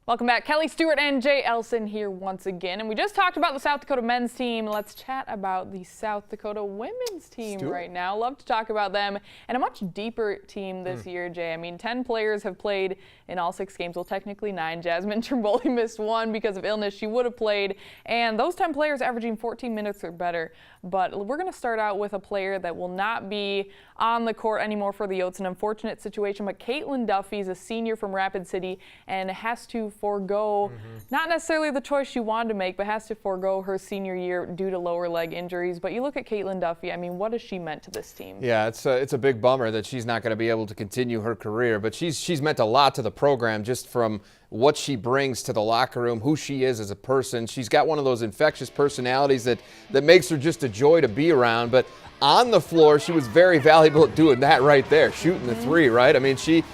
Welcome back. Kelly Stewart and Jay Elsen here once again. And we just talked about the South Dakota men's team. Let's chat about the South Dakota women's team right now. Love to talk about them and a much deeper team this year, Jay. I mean, 10 players have played in all 6 games. Well, technically 9. Jasmine Trimboli missed 1 because of illness. She would have played. And those 10 players averaging 14 minutes or better. But we're going to start out with a player that will not be on the court anymore for the Yotes. An unfortunate situation, but Caitlin Duffy is a senior from Rapid City and has to forego not necessarily the choice she wanted to make, but has to forego her senior year due to lower leg injuries. But you look at Caitlin Duffy, I mean, what has she meant to this team? Yeah, it's a big bummer that she's not going to be able to continue her career, but she's meant a lot to the program just from what she brings to the locker room, who she is as a person. She's got one of those infectious personalities that makes her just a joy to be around. But on the floor, she was very valuable at doing that right there, shooting the 3, right? I mean, she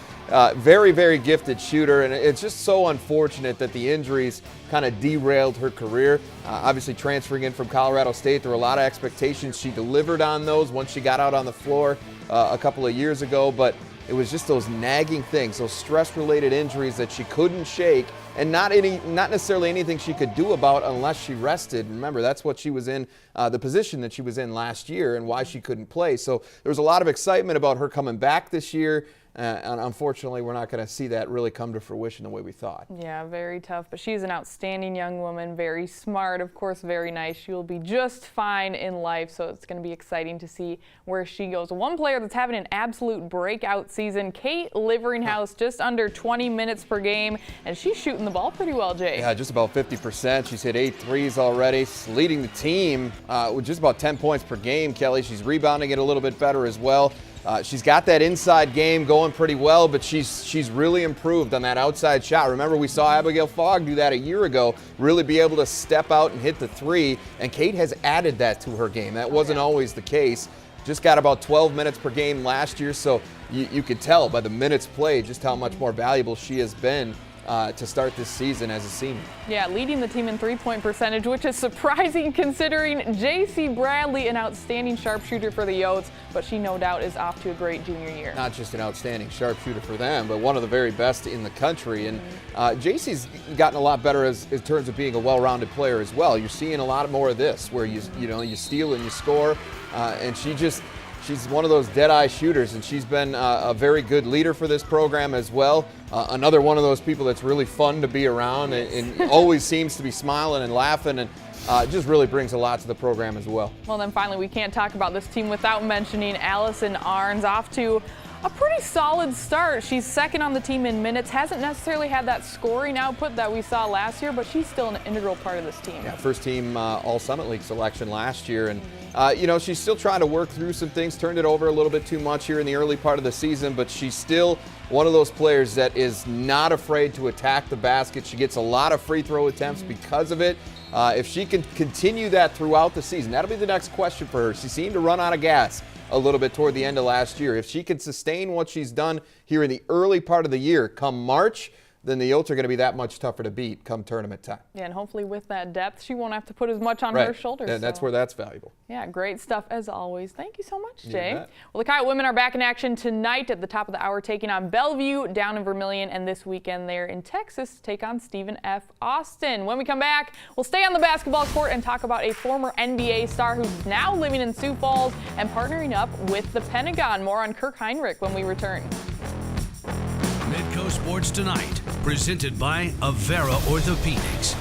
very, very gifted shooter, and it's just so unfortunate that the injuries kind of derailed her career. Obviously, transferring in from Colorado State, there were a lot of expectations. She delivered on those once she got out on the floor a couple of years ago, but it was just those nagging things, those stress-related injuries that she couldn't shake, and not necessarily anything she could do about unless she rested. Remember, that's what she was in, the position that she was in last year and why she couldn't play. So there was a lot of excitement about her coming back this year. And unfortunately, we're not going to see that really come to fruition the way we thought. Yeah, very tough. But she's an outstanding young woman, very smart, of course, very nice. She will be just fine in life, so it's going to be exciting to see where she goes. One player that's having an absolute breakout season, Kate Liveringhouse, just under 20 minutes per game, and she's shooting the ball pretty well, Jay. Yeah, just about 50%. She's hit 8 threes already, leading the team with just about 10 points per game, Kelly. She's rebounding it a little bit better as well. She's got that inside game going pretty well, but she's really improved on that outside shot. Remember, we saw Abigail Fogg do that a year ago, really be able to step out and hit the 3, and Kate has added that to her game. That wasn't always the case. Just got about 12 minutes per game last year, so you could tell by the minutes played just how much more valuable she has been to start this season as a senior. Yeah, leading the team in three-point percentage, which is surprising considering J.C. Bradley, an outstanding sharpshooter for the Yotes, but she no doubt is off to a great junior year. Not just an outstanding sharpshooter for them, but one of the very best in the country. And J.C.'s gotten a lot better in terms of being a well-rounded player as well. You're seeing a lot more of this, where you steal and you score, and she's one of those dead-eye shooters, and she's been a very good leader for this program as well. Another one of those people that's really fun to be around and always seems to be smiling and laughing, and just really brings a lot to the program as well. Well, then finally, we can't talk about this team without mentioning Allison Arns, off to a pretty solid start. She's second on the team in minutes, hasn't necessarily had that scoring output that we saw last year, but she's still an integral part of this team. Yeah, first team All-Summit League selection last year, and she's still trying to work through some things, turned it over a little bit too much here in the early part of the season, but she's still one of those players that is not afraid to attack the basket. She gets a lot of free throw attempts because of it. If she can continue that throughout the season, that'll be the next question for her. She seemed to run out of gas a little bit toward the end of last year. If she can sustain what she's done here in the early part of the year, come March, then the Yotes are going to be that much tougher to beat come tournament time. Yeah, and hopefully with that depth, she won't have to put as much on her shoulders. And that's where that's valuable. Yeah, great stuff as always. Thank you so much, Jay. Well, the Coyote women are back in action tonight at the top of the hour, taking on Bellevue down in Vermilion, and this weekend they're in Texas to take on Stephen F. Austin. When we come back, we'll stay on the basketball court and talk about a former NBA star who's now living in Sioux Falls and partnering up with the Pentagon. More on Kirk Heinrich when we return. Midco Sports Tonight, presented by Avera Orthopedics.